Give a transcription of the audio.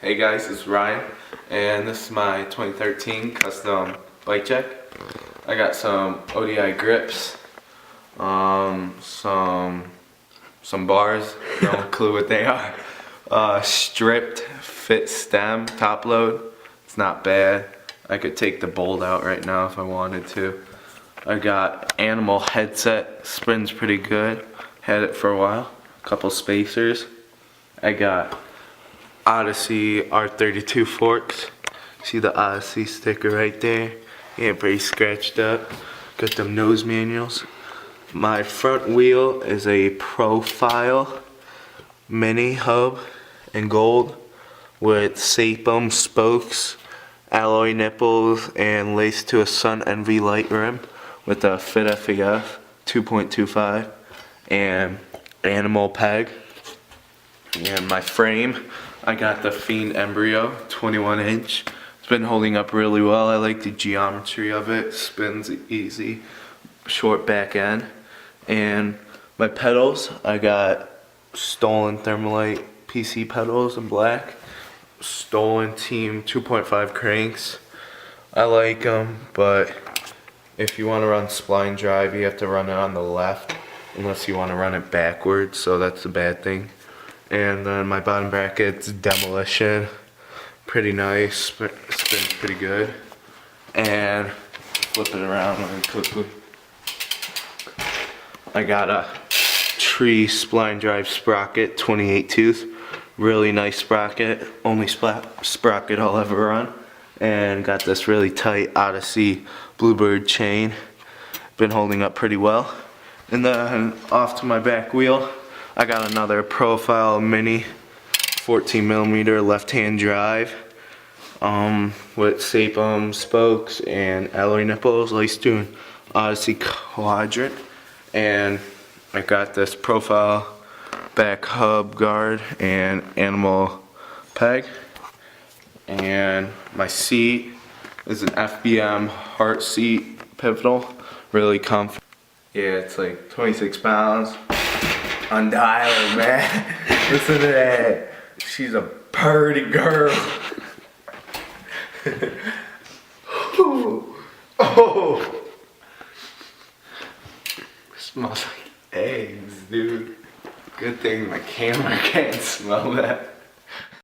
Hey guys, it's Ryan, and this is my 2013 custom bike check. I got some ODI grips, some bars, no clue what they are. Stripped fit stem top load. It's not bad. I could take the bolt out right now if I wanted to. I got animal headset, spins pretty good. Had it for a while. Couple spacers. I got Odyssey R32 forks. See the Odyssey sticker right there? Yeah, pretty scratched up. Got them nose manuals. My front wheel is a profile mini hub in gold with Sapum spokes, alloy nipples, and laced to a Sun Envy light rim with a Fit FEF 2.25 and animal peg. And my frame, I got the Fiend Embryo 21 inch. It's been holding up really well. I like the geometry of it. Spins easy, short back end. And my pedals, I got stolen Thermalite PC pedals in black. Stolen Team 2.5 cranks. I like them, but if you want to run spline drive, you have to run it on the left unless you want to run it backwards, so that's a bad thing. And then my bottom bracket's Demolition, pretty nice, spins pretty good. And flip it around really quickly. I got a Tree spline drive Sprocket 28 tooth, really nice sprocket, only sprocket I'll ever run. And got this really tight Odyssey Bluebird chain, been holding up pretty well. And then off to my back wheel, I got another profile mini 14mm left-hand drive with Sapum spokes and alloy nipples laced to an Odyssey quadrant. And I got this profile back hub guard and animal peg. And my seat is an FBM heart seat pivotal, really comfy. Yeah, it's like 26 pounds. Undialed, man. Listen to that. She's a purty girl. Oh. Smells like eggs, dude. Good thing my camera can't smell that.